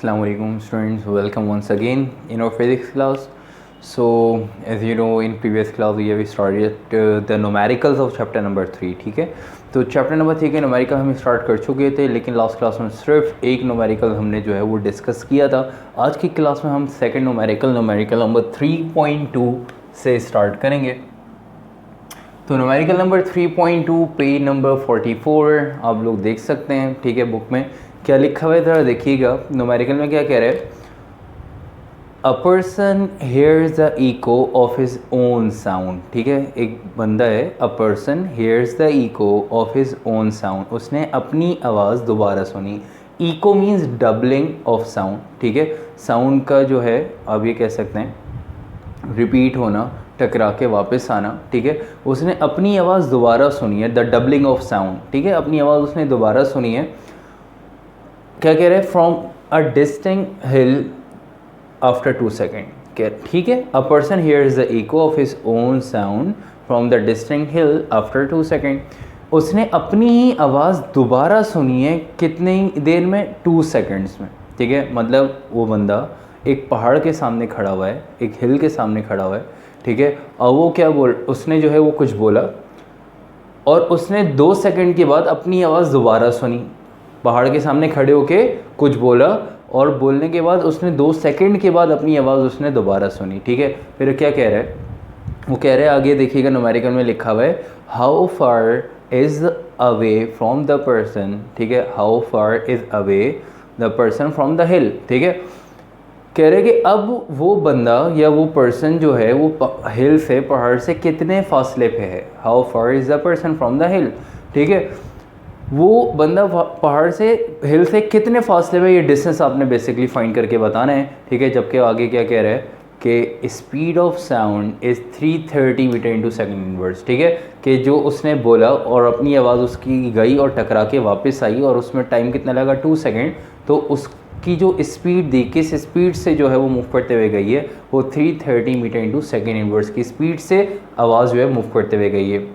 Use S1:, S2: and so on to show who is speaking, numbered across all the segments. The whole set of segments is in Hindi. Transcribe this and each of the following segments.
S1: Assalamualaikum students, welcome once again in our physics class. So as you know, in previous class we have started the numericals of chapter number 3. ठीक है, तो चैप्टर नंबर 3 के न्यूमेरिकल हम स्टार्ट कर चुके थे, लेकिन लास्ट क्लास में सिर्फ एक न्यूमेरिकल हमने जो है वो डिस्कस किया था. आज की क्लास में हम सेकंड न्यूमेरिकल नंबर 3.2 से स्टार्ट करेंगे. तो न्यूमेरिकल नंबर 3.2 पेज नंबर 44 आप लोग देख सकते हैं. ठीक है, बुक में क्या लिखा हुआ है ज़रा देखिएगा. न्यूमेरिकल में क्या कह रहे हैं, a person hears the echo of his own sound. ठीक है, एक बंदा है, a person hears the echo of his own sound. उसने अपनी आवाज़ दोबारा सुनी. Echo means doubling of sound. ठीक है, साउंड का जो है आप ये कह सकते हैं रिपीट होना, टकरा के वापस आना. ठीक है, उसने अपनी आवाज़ दोबारा सुनी है, द डबलिंग ऑफ साउंड. ठीक है, अपनी आवाज़ उसने दोबारा सुनी है. क्या कह रहे हैं, from a distinct hill after 2 second. ठीक है, a person hears the echo of his own sound from the distinct hill after 2 second. उसने अपनी ही आवाज़ दोबारा सुनी है कितनी देर में, 2 सेकेंड्स में. ठीक है, मतलब वो बंदा एक पहाड़ के सामने खड़ा हुआ है, एक हिल के सामने खड़ा हुआ है. ठीक है, और वो क्या उसने जो है वो कुछ बोला और उसने 2 सेकेंड के बाद अपनी आवाज़ दोबारा सुनी. पहाड़ के सामने खड़े होके कुछ बोला और बोलने के बाद उसने 2 सेकेंड के बाद अपनी आवाज़ उसने दोबारा सुनी. ठीक है, फिर क्या कह रहा है, वो कह रहे हैं आगे देखिएगा, न्यूमेरिकल में लिखा हुआ है how far is away from the person. ठीक है, how far is away the person from the हिल. ठीक है, कह रहे कि अब वो बंदा या वो पर्सन जो है वो हिल से, पहाड़ से कितने फासले पे है. How far is the person from the हिल. ठीक है, वो बंदा पहाड़ से, हिल से कितने फासले में, ये डिस्टेंस आपने बेसिकली फाइंड करके बताना है. ठीक है, जबकि आगे क्या कह रहा है कि speed of sound is 330 metre into second inverse. ठीक है, कि जो उसने बोला और अपनी आवाज़ उसकी गई और टकरा के वापस आई और उसमें टाइम कितना लगा, 2 सेकेंड. तो उसकी जो स्पीड थी, किस स्पीड से जो है वो मूव करते हुए गई है, वो 330 मीटर इंटू सेकेंड इनवर्स की स्पीड से आवाज़ जो है मूव करते हुए गई है.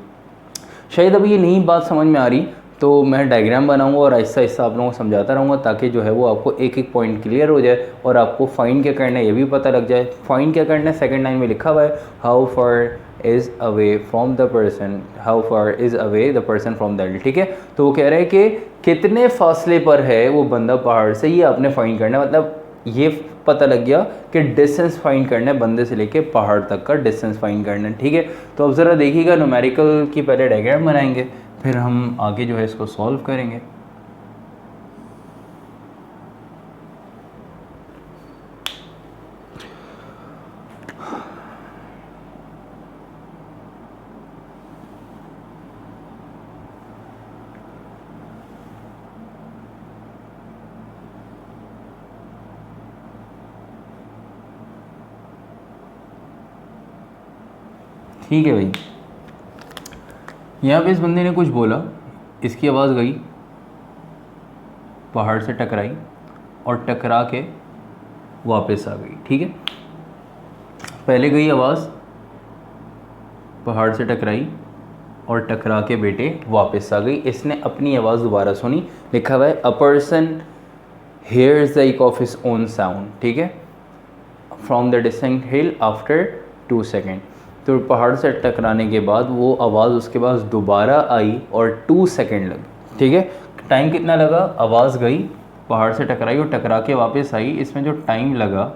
S1: शायद अभी ये नई बात समझ में आ रही, तो मैं डायग्राम बनाऊंगा और आहिस्ता आहिस्ता आप लोगों को समझाता रहूँगा ताकि जो है वो आपको एक एक पॉइंट क्लियर हो जाए और आपको फाइंड क्या करना है ये भी पता लग जाए. फाइंड क्या करना है, सेकंड लाइन में लिखा हुआ है how far is away from the person, how far is away the person from the हिल. ठीक है, तो वो कह रहे हैं कि कितने फासले पर है वो बंदा पहाड़ से, ये आपने फाइंड करना है. मतलब ये पता लग गया कि डिस्टेंस फाइंड करना है, बंदे से लेके पहाड़ तक का डिस्टेंस फाइंड करना है. ठीक है, तो अब ज़रा देखिएगा, न्यूमेरिकल की पहले डायग्राम बनाएंगे, फिर हम आगे जो है इसको सॉल्व करेंगे. ठीक है भाई, यहाँ पे इस बंदे ने कुछ बोला, इसकी आवाज़ गई, पहाड़ से टकराई और टकरा के वापस आ गई. ठीक है, पहले गई आवाज़, पहाड़ से टकराई और टकरा के बेटे वापस आ गई. इसने अपनी आवाज़ दोबारा सुनी. लिखा हुआ है a person hears the echo of his own sound. ठीक है, from the distinct hill after 2 second. तो पहाड़ से टकराने के बाद वो आवाज़ उसके पास दोबारा आई और 2 सेकेंड लगे. ठीक है, टाइम कितना लगा, आवाज़ गई, पहाड़ से टकराई और टकरा के वापस आई, इसमें जो टाइम लगा,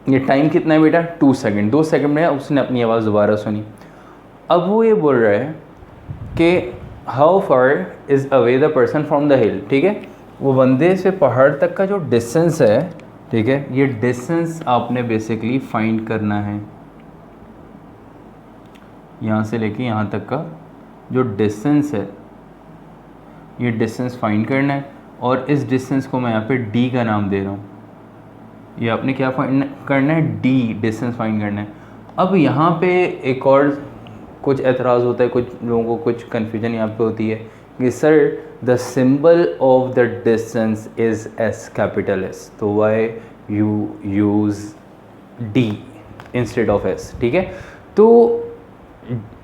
S1: ये टाइम कितना है बेटा, 2 सेकेंड. 2 सेकेंड में उसने अपनी आवाज़ दोबारा सुनी. अब वो ये बोल रहा है कि how far is away the person from the हिल. ठीक है, वो बंदे से पहाड़ तक का जो डिस्टेंस है, ठीक है, ये डिस्टेंस आपने बेसिकली फाइंड करना है. यहाँ से लेके यहाँ तक का जो डिस्टेंस है, ये डिस्टेंस फाइंड करना है. और इस डिस्टेंस को मैं यहाँ पे डी का नाम दे रहा हूँ. ये आपने क्या फाइंड करना है, डी डिस्टेंस फाइंड करना है. अब यहाँ पे एक और कुछ एतराज़ होता है, कुछ लोगों को कुछ कन्फ्यूजन यहाँ पे होती है कि sir the symbol of the distance is S, capital S, तो why you use D instead of S. ठीक है, तो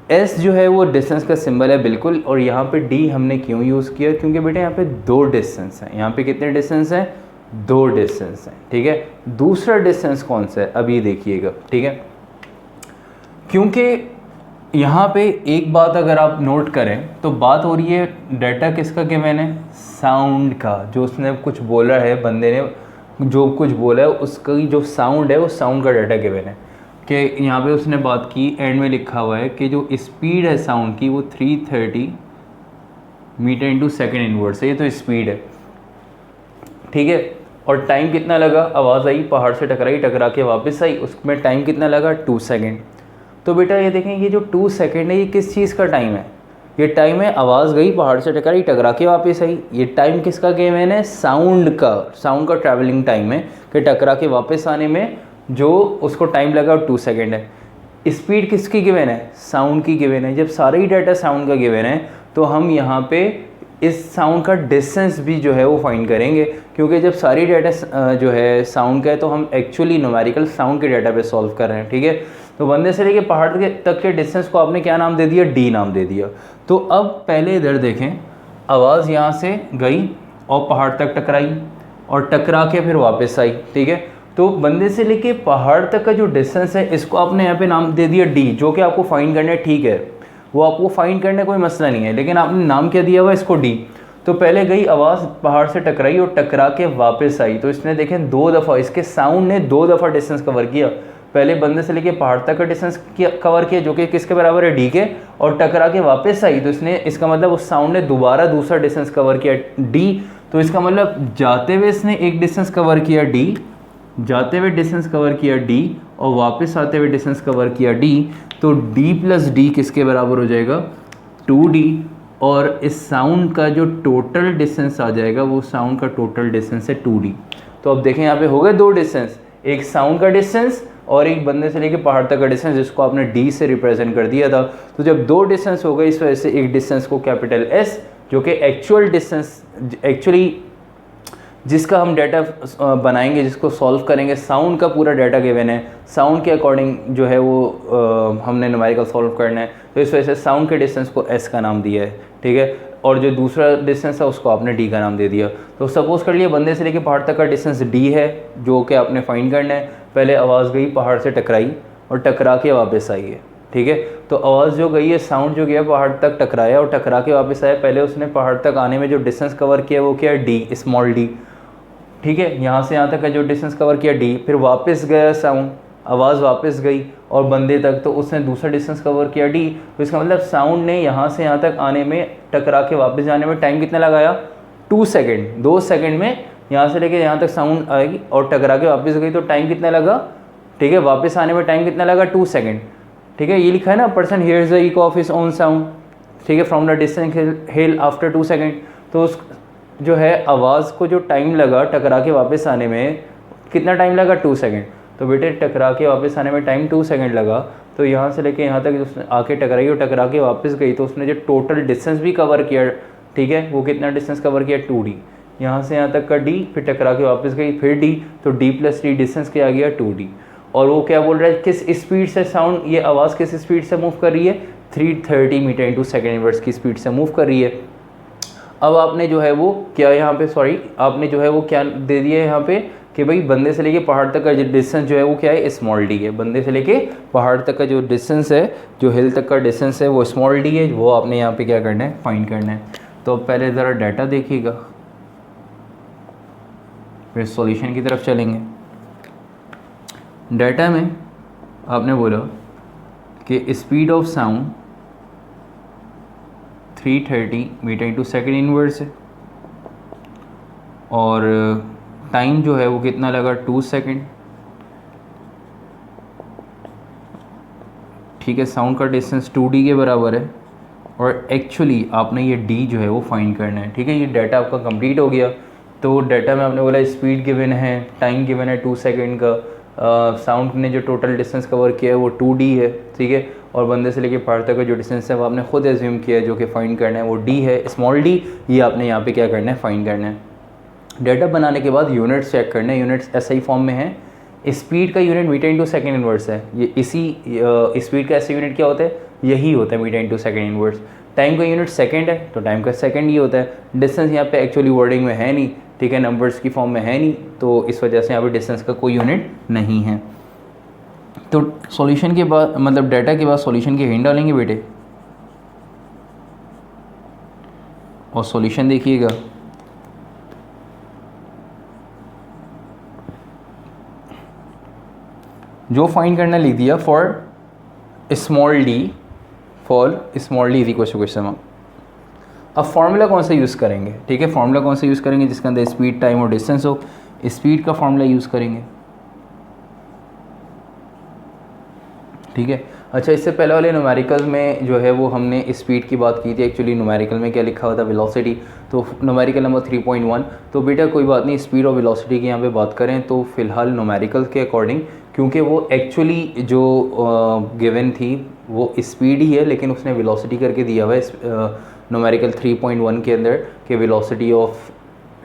S1: एस जो है वो डिस्टेंस का सिंबल है बिल्कुल, और यहाँ पे डी हमने क्यों यूज़ किया, क्योंकि बेटे यहाँ पे दो डिस्टेंस हैं। यहाँ पे कितने डिस्टेंस हैं, दो डिस्टेंस हैं, ठीक है। दूसरा डिस्टेंस कौन सा है अभी देखिएगा, ठीक है। क्योंकि यहाँ पे एक बात अगर आप नोट करें तो बात हो रही है डाटा किसका गिवन है, साउंड का। जो उसने कुछ बोला है, बंदे ने जो कुछ बोला है उसका जो साउंड है वो साउंड का डाटा गिवन है। कि यहाँ पे उसने बात की, एंड में लिखा हुआ है कि जो स्पीड है साउंड की वो 330 मीटर इंटू सेकेंड इनवर्स है। ये तो स्पीड है, ठीक है। और टाइम कितना लगा, आवाज़ आई, पहाड़ से टकराई, टकरा के वापस आई, उसमें टाइम कितना लगा, 2 सेकेंड। तो बेटा ये देखें, ये जो 2 सेकेंड है ये किस चीज़ का टाइम है, ये टाइम है आवाज़ गई, पहाड़ से टकराई, टकरा के वापस आई। ये टाइम किसका गिवन है, साउंड का। साउंड का ट्रैवलिंग टाइम है कि टकरा के वापस आने में जो उसको टाइम लगा 2 सेकेंड है। स्पीड किसकी गिवन है, साउंड की गिवन है। जब सारे ही डाटा साउंड का गिवन है तो हम यहाँ पे इस साउंड का डिस्टेंस भी जो है वो फाइंड करेंगे, क्योंकि जब सारी डाटा जो है साउंड का है तो हम एक्चुअली न्यूमेरिकल साउंड के डाटा पे सॉल्व कर रहे हैं, ठीक है। तो बंदे से लेके पहाड़ तक के डिस्टेंस को आपने क्या नाम दे दिया, डी नाम दे दिया। तो अब पहले इधर देखें, आवाज़ यहाँ से गई और पहाड़ तक टकराई और टकरा के फिर वापस आई, ठीक है। तो बंदे से लेके पहाड़ तक का जो डिस्टेंस है इसको आपने यहाँ पे नाम दे दिया डी, जो कि आपको फाइंड करना है, ठीक है। वो आपको फाइंड करने कोई मसला नहीं है, लेकिन आपने नाम क्या दिया हुआ इसको डी। तो पहले गई आवाज़, पहाड़ से टकराई और टकरा के वापस आई। तो इसने देखें 2 दफ़ा, इसके साउंड ने 2 दफ़ा डिस्टेंस कवर किया। पहले बंदे से लेके पहाड़ तक का डिस्टेंस कवर किया जो कि किसके बराबर है, डी के, और टकरा के वापस आई। तो इसने, इसका मतलब उस साउंड ने दोबारा दूसरा डिस्टेंस कवर किया, डी। तो इसका मतलब जाते हुए इसने एक डिस्टेंस कवर किया डी, जाते हुए डिस्टेंस कवर किया डी, और वापस आते हुए डिस्टेंस कवर किया डी। तो डी प्लस डी किसके बराबर हो जाएगा, 2D। और इस साउंड का जो टोटल डिस्टेंस आ जाएगा वो साउंड का टोटल डिस्टेंस है 2D। तो अब देखें यहाँ पे हो गए 2 डिस्टेंस, एक साउंड का डिस्टेंस और एक बंदे से लेके पहाड़ तक का डिस्टेंस, जिसको आपने डी से रिप्रेजेंट कर दिया था। तो जब 2 डिस्टेंस हो गए, इस वजह से एक डिस्टेंस को कैपिटल एस, जो कि एक्चुअल डिस्टेंस, एक्चुअली जिसका हम डाटा बनाएंगे, जिसको सॉल्व करेंगे, साउंड का पूरा डाटा गिवन है, साउंड के अकॉर्डिंग जो है वो हमने न्यूमेरिकल सॉल्व करना है। तो इस वजह से साउंड के डिस्टेंस को एस का नाम दिया है, ठीक है। और जो दूसरा डिस्टेंस है उसको आपने डी का नाम दे दिया। तो सपोज़ कर लिया बंदे से लेके पहाड़ तक का डिस्टेंस डी है, जो कि आपने फाइंड करना है। पहले आवाज़ गई, पहाड़ से टकराई और टकरा के वापस आई है, ठीक है। तो आवाज़ जो गई है, साउंड जो गया पहाड़ तक टकराया और टकरा के वापस आया। पहले उसने पहाड़ तक आने में जो डिस्टेंस कवर किया वो क्या है, डी, स्मॉल डी, ठीक है। यहाँ से यहाँ तक का जो डिस्टेंस कवर किया डी, फिर वापस गया साउंड, आवाज़ वापस गई और बंदे तक, तो उसने दूसरा डिस्टेंस कवर किया डी। तो इसका मतलब साउंड ने यहाँ से यहाँ तक आने में, टकरा के वापस जाने में टाइम कितना लगाया, 2 सेकेंड। 2 सेकेंड में यहाँ से लेके यहाँ तक साउंड आएगी और टकरा के वापस गई, तो टाइम कितना लगा, ठीक है। वापस आने में टाइम कितना लगा, 2 सेकेंड, ठीक है। ये लिखा है ना, person hears the echo of his own sound, ठीक है, from the distance hill after 2 second. तो उस जो है आवाज़ को जो टाइम लगा टकरा के वापस आने में, कितना टाइम लगा, 2 सेकेंड। तो बेटे टकरा के वापस आने में टाइम 2 सेकेंड लगा। तो यहाँ से लेके यहाँ तक उसने आके टकराई और टकरा के वापस गई, तो उसने जो टोटल डिस्टेंस भी कवर किया, ठीक है, वो कितना डिस्टेंस कवर किया, 2D। यहाँ से यहाँ तक का डी, फिर टकरा के वापस गई, फिर डी, तो डी प्लस डी डिस्टेंस क्या आ गया, 2D। और वो क्या बोल रहा है, किस स्पीड से साउंड, ये आवाज़ किस स्पीड से मूव कर रही है, 330 मीटर इंटू सेकेंड इनवर्स की स्पीड से मूव कर रही है। अब आपने जो है वो क्या यहाँ पे, सॉरी, आपने जो है वो क्या दे दिया है यहाँ पे कि भाई बंदे से लेके पहाड़ तक का जो डिस्टेंस जो है वो क्या है, स्मॉल डी है। बंदे से लेके पहाड़ तक का जो डिस्टेंस है, जो हिल तक का डिस्टेंस है वो स्मॉल डी है, वो आपने यहाँ पे क्या करना है, फाइंड करना है। तो पहले ज़रा डाटा देखिएगा, फिर सॉल्यूशन की तरफ चलेंगे। डाटा में आपने बोला कि speed of sound 330 metre into second inverse है, और टाइम जो है वो कितना लगा, 2 सेकेंड, ठीक है। साउंड का डिस्टेंस 2D के बराबर है, और एक्चुअली आपने ये D जो है वो फाइंड करना है, ठीक है। ये डाटा आपका कंप्लीट हो गया। तो डाटा में आपने बोला स्पीड गिवन है, टाइम गिवन है 2 सेकेंड का, साउंड ने जो टोटल डिस्टेंस कवर किया है वो 2D है, ठीक है। और बंदे से लेके पहाड़ तक का जो डिस्टेंस है वो आपने खुद एज्यूम किया है, जो कि फाइंड करना है वो D है, स्मॉल d। ये आपने यहाँ पे क्या करना है, फाइंड करना है। डाटा बनाने के बाद यूनिट्स चेक करना है, यूनिट्स SI फॉर्म में है। स्पीड का unit metre into second inverse है, ये इसी स्पीड का SI यूनिट क्या होता है, यही होता है metre into second inverse. Time का यूनिट सेकंड है तो टाइम का सेकंड ही होता है। डिस्टेंस यहाँ पे एक्चुअली वर्डिंग में है नहीं, ठीक है, नंबर्स की फॉर्म में है नहीं, तो इस वजह से यहाँ पे डिस्टेंस का कोई यूनिट नहीं है। तो सॉल्यूशन के बाद मतलब डाटा के बाद सॉल्यूशन की हिंट डालेंगे बेटे, और सॉल्यूशन देखिएगा। जो फाइंड करना लिख दिया for small D is equal to question mark. अब फार्मूला कौन सा यूज़ करेंगे, ठीक है, फार्मूला कौन सा यूज़ करेंगे जिसके अंदर स्पीड, टाइम और डिस्टेंस हो। स्पीड का फार्मूला यूज़ करेंगे, ठीक है। अच्छा, इससे पहले वाले न्यूमेरिकल में जो है वो हमने स्पीड की बात की थी। एक्चुअली न्यूमेरिकल में क्या लिखा हुआ था, वेलोसिटी, तो न्यूमेरिकल नंबर 3.1। तो बेटा कोई बात नहीं, स्पीड और वेलोसिटी की यहाँ पे बात करें तो फिलहाल न्यूमेरिकल के अकॉर्डिंग, क्योंकि वो एक्चुअली जो गिवन थी वो स्पीड ही है, लेकिन उसने वेलोसिटी करके दिया हुआ है न्यूमेरिकल 3.1 के अंदर कि velocity of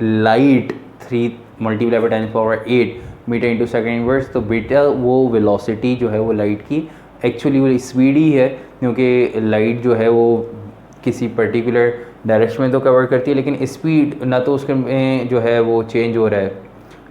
S1: light 3 multiply by 10⁸ metre into second inverse. तो बेटा वो वेलोसिटी जो है वो लाइट की एक्चुअली वो स्पीड ही है, क्योंकि लाइट जो है वो किसी पर्टिकुलर डायरेक्शन में तो कवर करती है, लेकिन स्पीड ना तो उसके में जो है वो चेंज हो रहा है,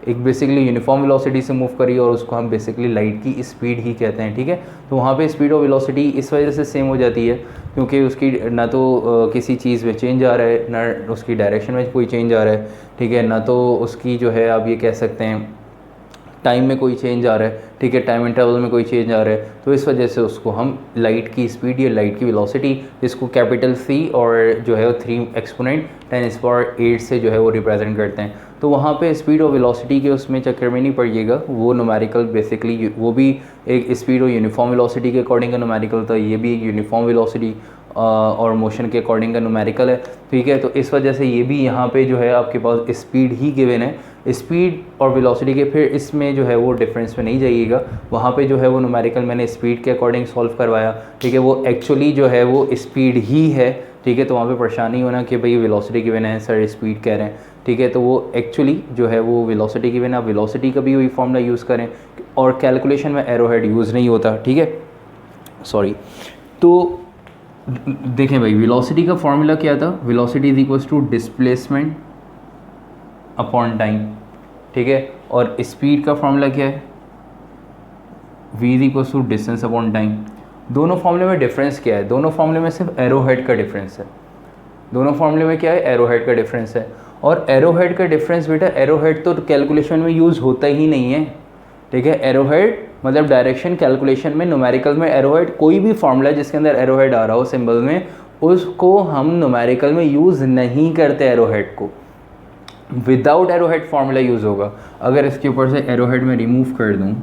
S1: एक बेसिकली यूनिफॉर्म वेलोसिटी से मूव करी और उसको हम बेसिकली लाइट की स्पीड ही कहते हैं, ठीक है। तो वहाँ पे स्पीड और वेलोसिटी इस वजह से सेम हो जाती है क्योंकि उसकी ना तो किसी चीज़ में चेंज आ रहा है, ना उसकी डायरेक्शन में कोई चेंज आ रहा है, ठीक है, ना तो उसकी जो है आप ये कह सकते हैं टाइम में कोई चेंज आ रहा है, ठीक है, टाइम इंटरवल में कोई चेंज आ रहा है। तो इस वजह से उसको हम लाइट की स्पीड या लाइट की वेलोसिटी, इसको कैपिटल C और जो है 3 एक्सपोनेंट 10⁸ से जो है वो रिप्रेजेंट करते हैं। तो वहाँ पे स्पीड और वेलोसिटी के उसमें चक्कर में नहीं पड़िएगा, वो न्यूमेरिकल बेसिकली वो भी एक स्पीड और यूनिफॉर्म वेलोसिटी के अकॉर्डिंग का न्यूमेरिकल था, ये भी एक यूनिफॉर्म वेलोसिटी और मोशन के अकॉर्डिंग का न्यूमेरिकल है, ठीक है। तो इस वजह से ये भी यहाँ पे जो है आपके पास स्पीड ही गिवन है, स्पीड और वेलोसिटी के, फिर इसमें जो है वो डिफरेंस में नहीं जाइएगा। वहाँ पे जो है वो न्यूमेरिकल मैंने स्पीड के अकॉर्डिंग सॉल्व करवाया, ठीक है, वो एक्चुअली जो है वो स्पीड ही है, ठीक है। तो वहाँ पे परेशानी होना कि भाई वेलोसिटी गिवन है सर स्पीड कह रहे हैं, ठीक है, तो वो एक्चुअली जो है वो वेलोसिटी गिवन है। आप वेलोसिटी का भी वही फॉर्मूला यूज़ करें और कैलकुलेशन में एरोहेड यूज़ नहीं होता, ठीक है, सॉरी। तो देखें भाई, वेलोसिटी का फॉर्मूला क्या था, velocity is equal to displacement upon time, ठीक है, और स्पीड का फॉर्मूला क्या है, v is equal to distance upon time. दोनों फॉर्मूले में डिफरेंस क्या है, दोनों फॉर्मूले में सिर्फ एरोहेड का डिफरेंस है, दोनों फॉर्मूले में क्या है, एरोहेड का डिफरेंस है। और एरोहेड का डिफरेंस बेटा, एरोहेड तो कैलकुलेशन में यूज़ होता ही नहीं है, ठीक है, एरोहेड मतलब डायरेक्शन कैलकुलेशन में न्यूमेरिकल में एरोहेड, कोई भी फार्मूला जिसके अंदर एरोहेड आ रहा हो सिंबल में, उसको हम न्यूमेरिकल में यूज़ नहीं करते, एरोहेड को विदाउट एरोहेड फार्मूला यूज़ होगा। अगर इसके ऊपर से एरोहेड में रिमूव कर दूं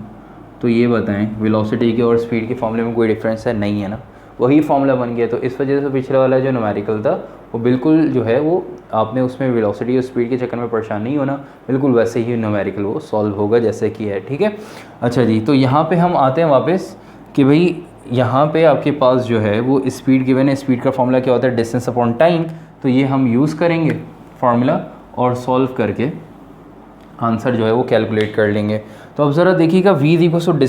S1: तो ये बताएं वेलोसिटी के और स्पीड के फार्मूले में कोई डिफरेंस है, नहीं है ना, वही फार्मूला बन गया। तो इस वजह से पिछले वाला जो न्यूमेरिकल था वो बिल्कुल जो है वो आपने उसमें वेलोसिटी और स्पीड के चक्कर में परेशान नहीं होना, बिल्कुल वैसे ही न्यूमेरिकल वो सॉल्व होगा जैसे कि है, ठीक है। अच्छा जी, तो यहाँ पे हम आते हैं वापस कि भाई यहाँ पे आपके पास जो है वो स्पीड गिवन है, स्पीड का फार्मूला क्या होता है, डिस्टेंस अपॉन टाइम। तो ये हम यूज़ करेंगे फार्मूला और सॉल्व करके आंसर जो है वो कैलकुलेट कर लेंगे। तो अब ज़रा देखिएगा, v is equal to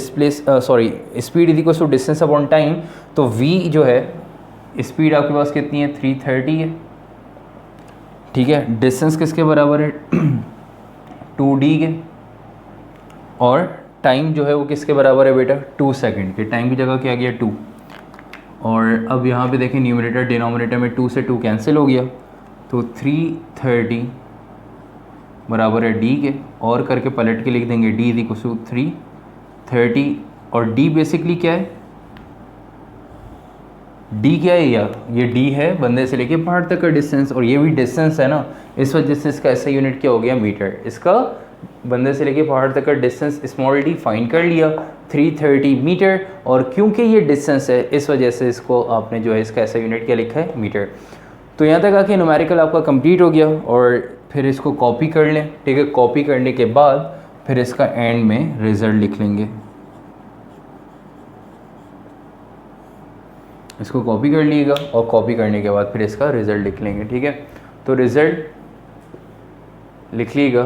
S1: speed is equal to distance upon time. तो v जो है स्पीड आपके पास कितनी है, 330 है, ठीक है, डिस्टेंस किसके बराबर है 2d के, और टाइम जो है वो किसके बराबर है बेटा 2 सेकंड के, टाइम की जगह क्या गया 2। और अब यहाँ पे देखें न्यूमरेटर डिनोमिनेटर में 2 से 2 कैंसिल हो गया, तो 330 बराबर है d के, और करके पलट के लिख देंगे d इज इक्वल टू 330, और d बेसिकली क्या है, d क्या है यार, ये d है बंदे से लेके पहाड़ तक का डिस्टेंस, और ये भी डिस्टेंस है ना, इस वजह से इसका ऐसा यूनिट क्या हो गया मीटर। इसका बंदे से लेके पहाड़ तक का डिस्टेंस स्मॉल d फाइंड कर लिया 330 मीटर, और क्योंकि ये डिस्टेंस है इस वजह से इसको आपने जो है इसका ऐसा यूनिट क्या लिखा है मीटर। तो यहाँ तक आके न्यूमेरिकल आपका कंप्लीट हो गया, और फिर इसको कॉपी कर लें, ठीक है, कॉपी करने के बाद फिर इसका एंड में रिज़ल्ट लिख लेंगे। इसको कॉपी कर लीजिएगा और कॉपी करने के बाद फिर इसका रिज़ल्ट लिख लेंगे, ठीक है। तो रिज़ल्ट लिख लीजिएगा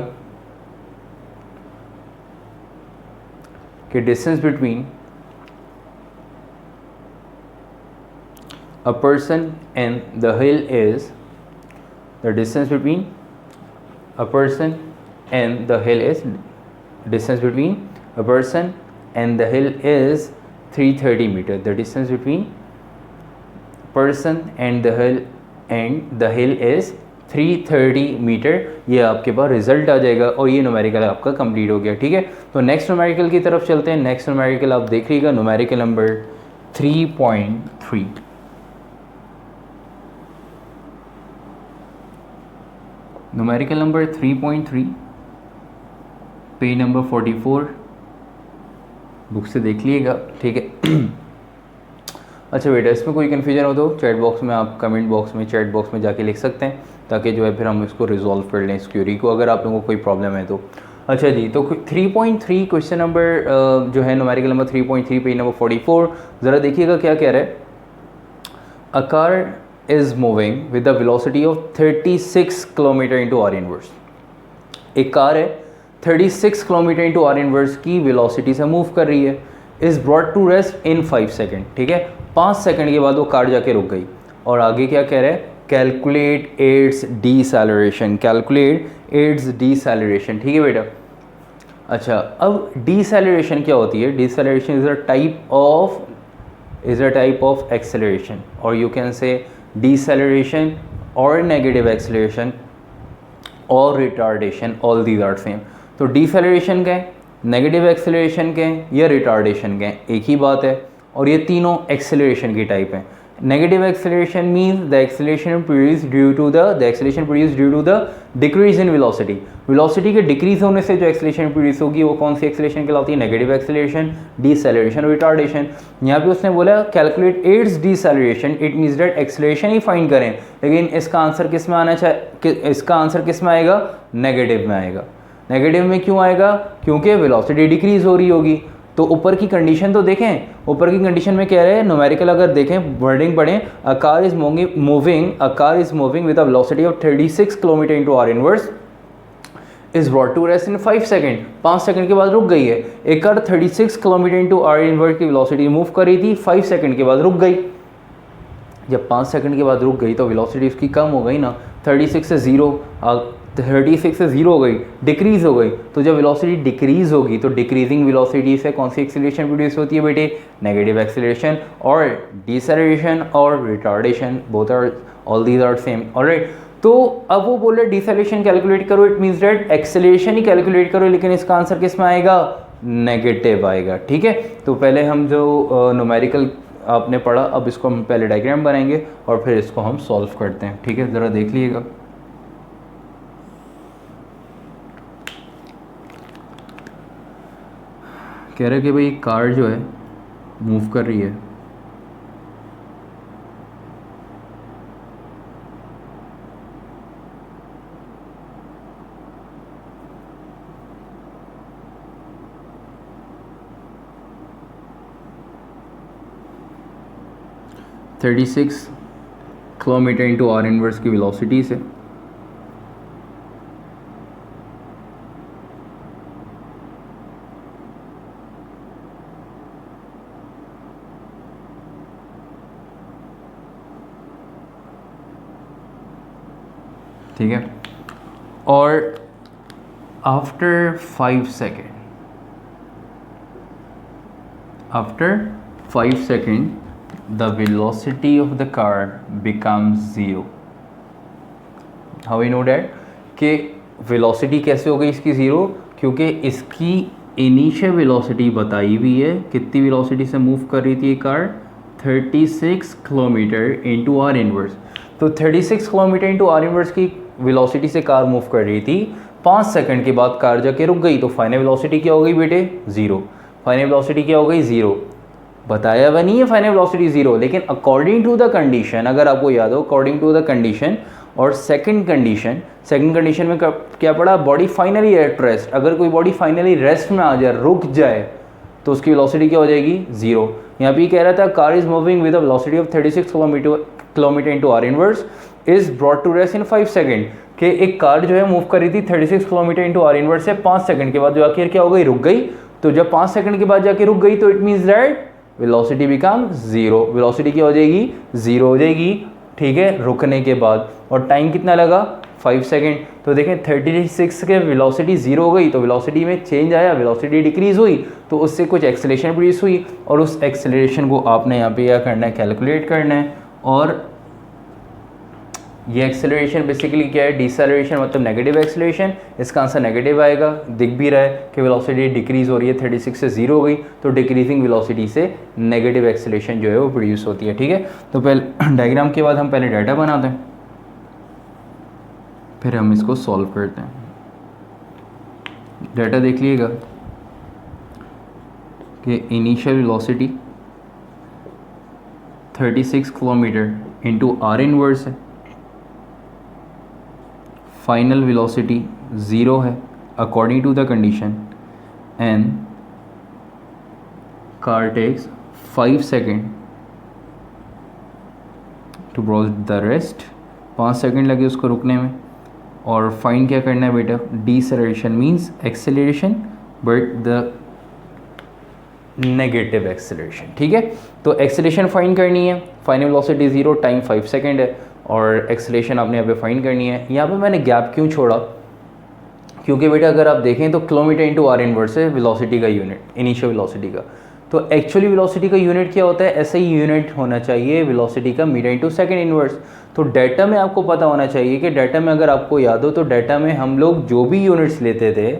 S1: कि distance between a person and the hill is, the distance between a person and the hill is, distance between a person and the hill is 330 meter. The distance between person and the hill is 330 metre. ये आपके पास रिजल्ट आ जाएगा और ये न्यूमेरिकल आपका कंप्लीट हो गया. ठीक है, तो नेक्स्ट न्यूमेरिकल की तरफ चलते हैं. नेक्स्ट न्यूमेरिकल आप देखिएगा, numerical number 3.3. Numerical number 3.3, page number 44, book से देख लीजिएगा. ठीक है. अच्छा बेटा, इसमें कोई कन्फ्यूजन हो तो चैट बॉक्स में, आप कमेंट बॉक्स में, चैट बॉक्स में जाके लिख सकते हैं, ताकि जो है फिर हम इसको रिजॉल्व कर लें इस क्यूरी को, अगर आप लोगों को कोई प्रॉब्लम है तो. अच्छा जी, तो 3.3 क्वेश्चन नंबर जो है न्यूमेरिकल नंबर 3.3, पेज नंबर 44, ज़रा देखिएगा क्या कह रहा है. A car is moving with the velocity of 36 kilometre into hour inverse. एक कार है 36 किलोमीटर इंटू आर इनवर्स की वेलोसिटी से मूव कर रही है. Is brought to rest in 5 second. ठीक है, 5 सेकंड के बाद वो कार जाके रुक गई. और आगे क्या कह रहा है, calculate its deceleration. Calculate its deceleration. ठीक है बेटा. अच्छा, अब डीसेलरेशन क्या होती है? Deceleration is a type of acceleration, और यू कैन से डीसेलरेशन और नेगेटिव एक्सेलरेशन और retardation, all these are same. तो डीसेलरेशन क्या है, नेगेटिव एक्सेलरेशन के हैं या रिटार्डेशन के हैं, एक ही बात है. और ये तीनों एक्सेलरेशन की टाइप हैं. Negative acceleration means the acceleration produced due to the decrease in velocity. Velocity के डिक्रीज होने से जो एक्सेलरेशन प्रोड्यूस होगी वो कौन सी एक्सेलरेशन कहलाती है? Negative acceleration, deceleration, retardation. यहाँ पे उसने बोला calculate its deceleration, it means that acceleration he find करें, लेकिन इसका आंसर किस में आना चाहिए? इसका आंसर किस में आएगा? नेगेटिव में आएगा. नेगेटिव में क्यों आएगा? क्योंकि वेलोसिटी डिक्रीज हो रही होगी. तो ऊपर की कंडीशन तो देखें, ऊपर की कंडीशन में कह रहे हैं, न्यूमेरिकल अगर देखें, वर्डिंग पढ़ें, a car is moving with a velocity of 36 kilometre into hour inverse is brought to rest in 5 second. 5 second के बाद रुक गई है. एक car 36 kilometre into hour inverse की वेलोसिटी मूव कर रही थी, 5 सेकंड के बाद रुक गई. जब 5 सेकंड के बाद रुक गई तो वेलोसिटी उसकी कम हो गई ना, 36 से 0 हो गई, डिक्रीज़ हो गई. तो जब वेलोसिटी डिक्रीज़ होगी तो डिक्रीजिंग वेलोसिटी से कौन सी एक्सेलरेशन प्रोड्यूस होती है बेटे? Negative acceleration. और डिसेलरेशन और retardation, both are, all these are same. Alright, तो अब वो बोल रहे डिसेलरेशन कैलकुलेट करो, इट मीन्स दैट एक्सेलरेशन ही कैलकुलेट करो, लेकिन इसका आंसर किस में आएगा? नेगेटिव आएगा. ठीक है, तो पहले हम जो न्यूमेरिकल आपने पढ़ा, अब इसको हम पहले डायग्राम बनाएंगे और फिर इसको हम सॉल्व करते हैं. ठीक है, ज़रा देख लीजिएगा. कह रहे कि भाई कार जो है मूव कर रही है, $36 किलोमीटर इंटू आर इनवर्स की वेलोसिटी से. ठीक है, और after 5 second the velocity of the car becomes 0. How we know that? कि velocity कैसे हो गई इसकी 0? क्योंकि इसकी इनिशियल वेलोसिटी बताई हुई है, कितनी वेलोसिटी से मूव कर रही थी ये car? 36 kilometre into hour inverse. तो 36 किलोमीटर इंटू आर इनवर्स की वेलोसिटी से कार मूव कर रही थी, 5 सेकंड के बाद कार जाके रुक गई, तो फाइनल वेलोसिटी क्या हो गई बेटे? 0. फाइनल वेलोसिटी क्या हो गई? 0. बताया हुआ नहीं है फाइनल वेलोसिटी 0, लेकिन अकॉर्डिंग टू द कंडीशन, अगर आपको याद हो, अकॉर्डिंग टू द कंडीशन. और सेकंड कंडीशन में क्या पड़ा? Body finally at rest. अगर कोई बॉडी फाइनली रेस्ट में आ जाए, रुक जाए, तो उसकी वेलोसिटी क्या हो जाएगी? 0. यहाँ पे कह रहा था car is moving with a velocity of 36 kilometre into hour inverse is brought to rest in 5 second. कि एक कार जो है मूव कर रही थी 36 किलोमीटर इंटू आर इनवर्स से, 5 सेकंड के बाद जो आखिर क्या हो गई? रुक गई. तो जब 5 सेकंड के बाद जाके रुक गई तो it means that velocity become zero, velocity क्या हो जाएगी, ज़ीरो हो जाएगी, ठीक है, रुकने के बाद। और टाइम कितना लगा, 5 सेकेंड। तो देखें 36 के वेलोसिटी ज़ीरो हो गई तो वेलोसिटी में चेंज आया, वेलोसिटी डिक्रीज़ हुई तो उससे कुछ एक्सेलरेशन प्रोड्यूस हुई, और उस एक्सेलरेशन को आपने यहाँ पे क्या करना है, कैलकुलेट करना है। और ये एक्सेलरेशन बेसिकली क्या है, डिसेलरेशन मतलब नेगेटिव एक्सेलरेशन, इसका आंसर नेगेटिव आएगा। दिख भी रहा है कि वेलोसिटी डिक्रीज़ हो रही है, 36 से ज़ीरो हो गई तो डिक्रीजिंग वेलोसिटी से नेगेटिव एक्सेलरेशन जो है वो प्रोड्यूस होती है, ठीक है। तो पहले डायग्राम के बाद हम पहले डाटा बनाते हैं, फिर हम इसको सॉल्व करते हैं। डाटा देख लीजिएगा कि initial velocity 36 kilometre into hour inverse है, फाइनल वेलोसिटी ज़ीरो है according to the condition, and car takes 5 second to cross the rest, 5 second लगे उसको रुकने में। और फाइन क्या करना है बेटा, deceleration means acceleration but the negative acceleration, ठीक है। तो एक्सेलरेशन फाइन करनी है, final velocity zero, time 5 second है, और एक्सेलरेशन आपने यहाँ पे फाइन करनी है। यहाँ पे मैंने गैप क्यों छोड़ा, क्योंकि बेटा अगर आप देखें तो किलोमीटर इंटू आर इनवर्स है वेलोसिटी का यूनिट, इनिशियल वेलोसिटी का। तो एक्चुअली वेलोसिटी का यूनिट क्या होता है, ऐसे ही यूनिट होना चाहिए वेलोसिटी का मीटर इंटू सेकेंड इनवर्स। तो डाटा में आपको पता होना चाहिए कि डाटा में अगर आपको याद हो तो डाटा में हम लोग जो भी यूनिट्स लेते थे,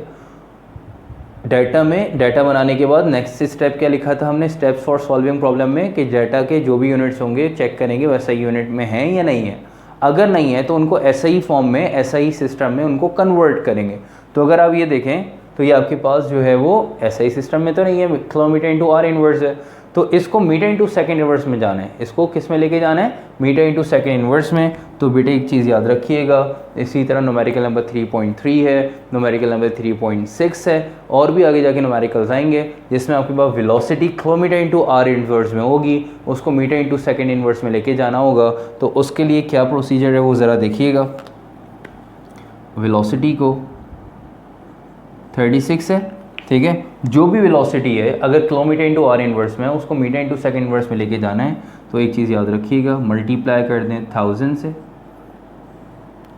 S1: डाटा में, डाटा बनाने के बाद नेक्स्ट स्टेप क्या लिखा था हमने, स्टेप्स फॉर सॉल्विंग प्रॉब्लम में, कि डाटा के जो भी यूनिट्स होंगे चेक करेंगे वैसा यूनिट में है या नहीं है। अगर नहीं है तो उनको SI फॉर्म में, SI सिस्टम में उनको कन्वर्ट करेंगे। तो अगर आप ये देखें तो ये आपके पास जो है वो SI सिस्टम में तो नहीं है, किलोमीटर इंटू आर इनवर्स है, तो इसको मीटर इंटू सेकेंड इनवर्स में जाना है। इसको किस में लेके जाना है, मीटर इंटू सेकेंड इनवर्स में। तो बेटे एक चीज़ याद रखिएगा, इसी तरह न्यूमेरिकल नंबर 3.3 है, न्यूमेरिकल नंबर 3.6 है, और भी आगे जाके न्यूमेरिकल्स आएंगे जिसमें आपके पास velocity kilometre into hour inverse में होगी, उसको मीटर इंटू सेकेंड इनवर्स में लेके जाना होगा। तो उसके लिए क्या प्रोसीजर है वो ज़रा देखिएगा। वेलोसिटी को 36 है, ठीक है, जो भी वेलोसिटी है अगर किलोमीटर इंटू आर इनवर्स में है उसको मीटर इंटू सेकेंड इनवर्स में लेके जाना है। तो एक चीज़ याद रखिएगा, मल्टीप्लाई कर दें 1000 से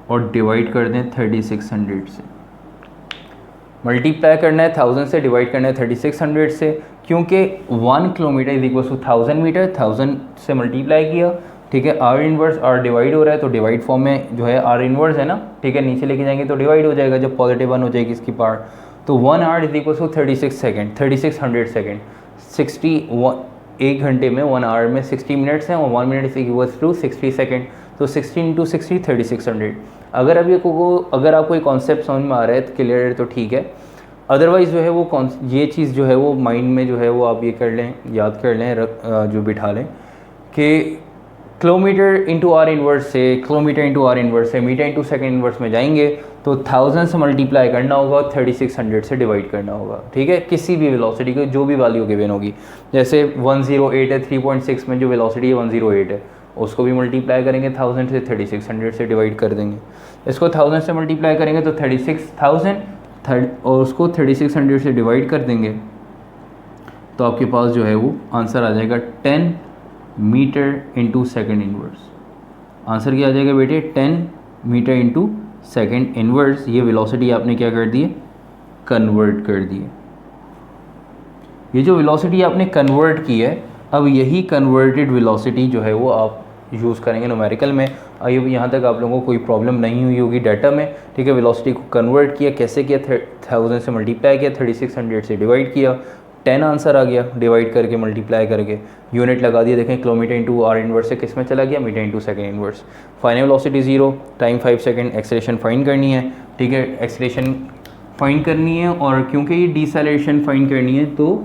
S1: और डिवाइड कर दें 3600 से। मल्टीप्लाई करना है 1000 से, डिवाइड करना है 3600 से, क्योंकि 1 kilometre is equal to 1000 metre, 1000 से मल्टीप्लाई किया, ठीक है। आर इनवर्स आर डिवाइड हो रहा है तो डिवाइड फॉर्म में जो है आर इनवर्स है ना, ठीक है, नीचे लेके जाएंगे तो डिवाइड हो जाएगा जब पॉजिटिव 1 हो जाएगी इसकी पार्ट। तो 1 hour is equal to 36 second, 3600 second, 1 घंटे में 1 आवर में 60 मिनट्स हैं, और 1 minute is equal to 60 second. तो 60 इंटू 60 3600। अगर अब अगर आपको ये कॉन्सेप्ट समझ में आ रहा है तो क्लियर है तो ठीक है, अदरवाइज़ जो है वो ये चीज़ जो है वो माइंड में जो है वो आप ये कर लें, याद कर लें, जो बिठा लें कि किलोमीटर इंटू आर इनवर्स से, किलोमीटर इंटू आर इनवर्स से मीटर इंटू सेकेंड इनवर्स में जाएंगे तो 1000 से मल्टीप्लाई करना होगा, 3600 से डिवाइड करना होगा, ठीक है। किसी भी वेलोसिटी को जो भी वैल्यू गिवन होगी, जैसे 108 है, 3.6 में जो वेलोसिटी है 108 है, उसको भी मल्टीप्लाई करेंगे 1000 से, 3600 से डिवाइड कर देंगे। इसको 1000 से मल्टीप्लाई करेंगे तो 36,000 और उसको 3600 से डिवाइड कर देंगे तो आपके पास जो है वो आंसर आ जाएगा 10 metre into second inverse. Answer क्या आ जाएगा बेटे, 10 मीटर इंटू सेकेंड इनवर्स। ये वेलोसिटी आपने क्या कर दी है, कन्वर्ट कर दी है। ये जो वेलोसिटी आपने कन्वर्ट की है, अब यही कन्वर्टेड वेलोसिटी जो है वो आप यूज़ करेंगे न्यूमेरिकल में। आई होप यहाँ तक आप लोगों को कोई प्रॉब्लम नहीं हुई होगी डाटा में, ठीक है। वेलोसिटी को कन्वर्ट किया, कैसे किया, 1000 से मल्टीप्लाई किया, 3600 से डिवाइड किया, 10 आंसर आ गया, डिवाइड करके मल्टीप्लाई करके यूनिट लगा दिया। देखें किलोमीटर इंटू आर इनवर्स से किस में चला गया, metre into second inverse. Final velocity 0, time 5 second, acceleration find करनी है, ठीक है, एक्सेलरेशन फाइंड करनी है। और क्योंकि ये डिसेलरेशन फाइंड करनी है तो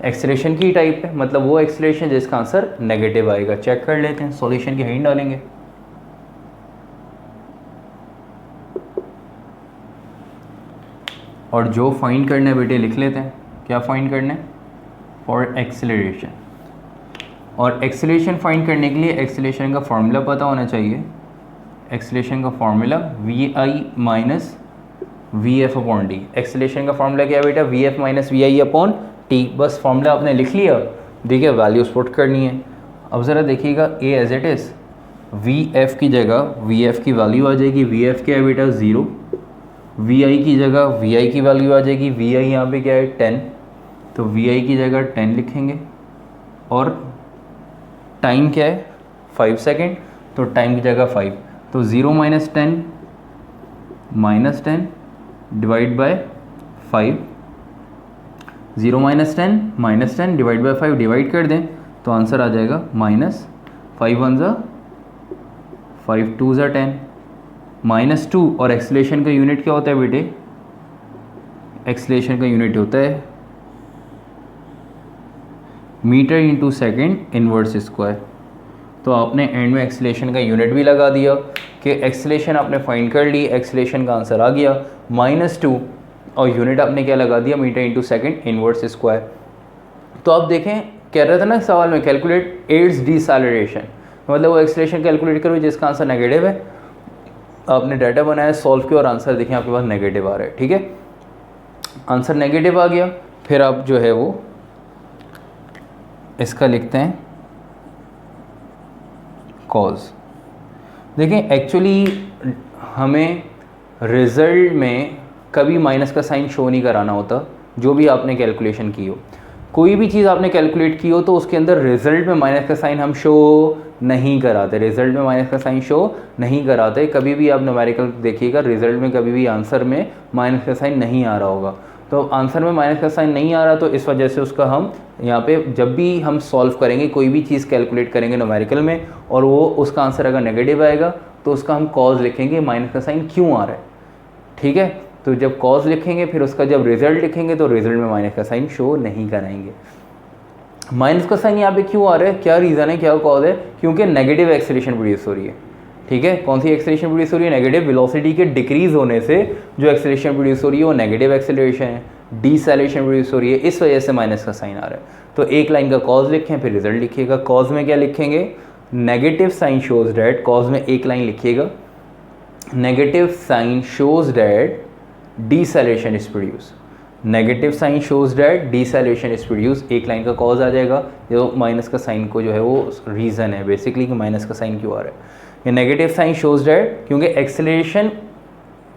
S1: एक्सेलरेशन की टाइप है, मतलब वो एक्सेलरेशन जिसका आंसर नेगेटिव आएगा। चेक कर लेते हैं, सॉल्यूशन की हिंट डालेंगे। और जो फाइंड करना है बेटे लिख लेते हैं, क्या फाइंड करना है, फॉर एक्सेलरेशन। और एक्सेलरेशन फाइंड करने के लिए एक्सेलरेशन का फार्मूला पता होना चाहिए। एक्सेलरेशन का formula VI minus VF upon T. Acceleration का फार्मूला क्या है बेटा, VF minus VI upon T. बस फार्मूला आपने लिख लिया ठीक है, वैल्यूज पुट करनी है। अब ज़रा देखिएगा A as it is, V F की जगह वी एफ़ की वैल्यू आ जाएगी, वी एफ़ क्या है बेटा 0, वी आई की जगह वी आई की वैल्यू आ जाएगी, वी आई यहाँ पे क्या है 10, तो वी आई की जगह 10 लिखेंगे और टाइम क्या है 5 सेकेंड, तो टाइम की जगह 5, तो 0 - 10 divide by 5, 0 - 10 divide by 5 divide कर दें तो आंसर आ जाएगा -5 1 ज़ा 5 2 ज़ा 10, -2। और एक्सीलरेशन का यूनिट क्या होता है बेटे, एक्सीलरेशन का यूनिट होता है metre into second inverse square. तो आपने एंड में एक्सीलरेशन का यूनिट भी लगा दिया कि एक्सीलरेशन आपने फाइंड कर ली, एक्सीलरेशन का आंसर आ गया -2 और यूनिट आपने क्या लगा दिया, metre into second inverse square. तो आप देखें कह रहा था ना सवाल में कैलकुलेट एड्स डिसैलरेशन, मतलब वो एक्सीलरेशन कैलकुलेट करो जिसका आंसर नेगेटिव है। आपने डाटा बनाया, सॉल्व किया और आंसर देखें आपके पास नेगेटिव आ रहा है। ठीक है, आंसर नेगेटिव आ गया, फिर आप जो है वो इसका लिखते हैं कॉज। देखें एक्चुअली हमें रिज़ल्ट में कभी माइनस का साइन शो नहीं कराना होता, जो भी आपने कैलकुलेशन की हो, कोई भी चीज़ आपने कैलकुलेट की हो तो उसके अंदर रिज़ल्ट में माइनस का साइन हम शो नहीं कराते, रिज़ल्ट में माइनस का साइन शो नहीं कराते। कभी भी आप न्यूमेरिकल देखिएगा, रिज़ल्ट में कभी भी आंसर में माइनस का साइन नहीं आ रहा होगा, तो आंसर में माइनस का साइन नहीं आ रहा, तो इस वजह से उसका हम यहाँ पे जब भी हम सॉल्व करेंगे, कोई भी चीज़ कैलकुलेट करेंगे न्यूमेरिकल में और वो उसका आंसर अगर नेगेटिव आएगा तो उसका हम कॉज लिखेंगे, माइनस का साइन क्यों आ रहा है। ठीक है, तो जब कॉज लिखेंगे फिर उसका जब रिजल्ट लिखेंगे तो रिजल्ट में माइनस का साइन शो नहीं कराएंगे। माइनस का साइन यहाँ पे क्यों आ रहा है, क्या रीज़न है, क्या कॉज है, क्योंकि नेगेटिव एक्सीलरेशन प्रोड्यूस हो रही है। ठीक है, कौन सी एक्सीलरेशन प्रोड्यूस हो रही है, नेगेटिव। वेलोसिटी के डिक्रीज होने से जो एक्सीलरेशन प्रोड्यूस हो रही है वो नेगेटिव एक्सीलरेशन है, डिसैलेरेशन प्रोड्यूस हो रही है, इस वजह से माइनस का साइन आ रहा है। तो एक लाइन का कॉज लिखें फिर रिजल्ट लिखिएगा। कॉज में क्या लिखेंगे, negative sign shows that, cause में एक लाइन लिखिएगा, negative sign shows that deceleration is produce, negative sign shows that deceleration is produce, एक लाइन का कॉज आ जाएगा, जो माइनस का साइन को जो है वो रीज़न है बेसिकली कि माइनस का साइन क्यों आ रहा है। ये नेगेटिव साइन शोज डैट, क्योंकि एक्सेलरेशन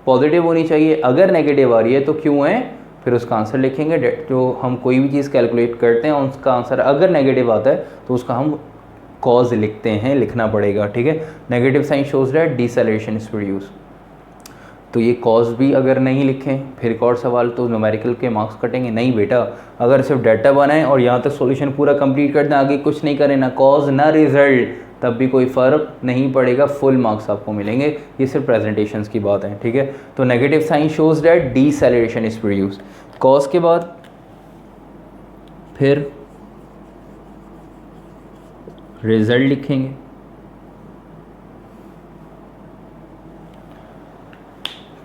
S1: पॉजिटिव होनी चाहिए, अगर नेगेटिव आ रही है तो क्यों है, फिर उसका आंसर लिखेंगे। जो हम कोई भी चीज़ कैलकुलेट करते हैं उसका आंसर अगर नेगेटिव आता है तो उसका हम कॉज लिखते हैं, लिखना पड़ेगा। ठीक है, negative sign shows that deceleration is produce, तो ये कॉज भी अगर नहीं लिखें फिर एक और सवाल, तो न्यूमेरिकल के मार्क्स कटेंगे। नहीं बेटा, अगर सिर्फ डाटा बनाएं और यहाँ तक सॉल्यूशन पूरा कंप्लीट कर दें, आगे कुछ नहीं करें, ना कॉज ना रिजल्ट, तब भी कोई फ़र्क नहीं पड़ेगा, फुल मार्क्स आपको मिलेंगे। ये सिर्फ प्रेजेंटेशंस की बात है। ठीक है, तो negative sign shows that deceleration is produce, cause के बाद फिर रिजल्ट लिखेंगे।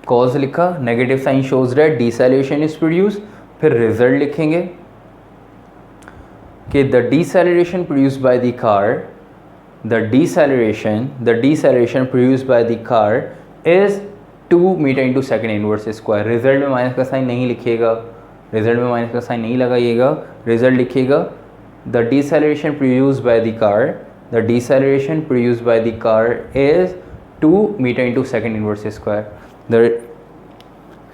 S1: कॉज लिखा, negative sign shows that deceleration is produce, फिर रिजल्ट लिखेंगे कि the deceleration produced by the car, the deceleration produced by the car is 2 metre into second inverse square. Result में माइनस का साइन नहीं लिखिएगा, रिजल्ट में माइनस का साइन नहीं लगाइएगा, रिजल्ट लिखिएगा the deceleration produced by the car, the deceleration produced by the car is 2 metre into second inverse square. The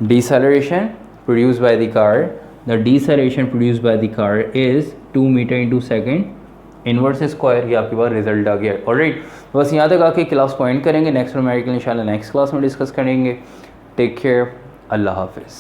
S1: deceleration produced by the car, the deceleration produced by the car is 2 metre into second inverse square. ये आपके पास रिजल्ट आ गया। ऑलराइट, बस यहाँ तक आके क्लास को एंड करेंगे। नेक्स्ट न्यूमेरिकल इंशाल्लाह नेक्स्ट क्लास में डिस्कस करेंगे। टेक केयर, अल्लाह हाफिज़।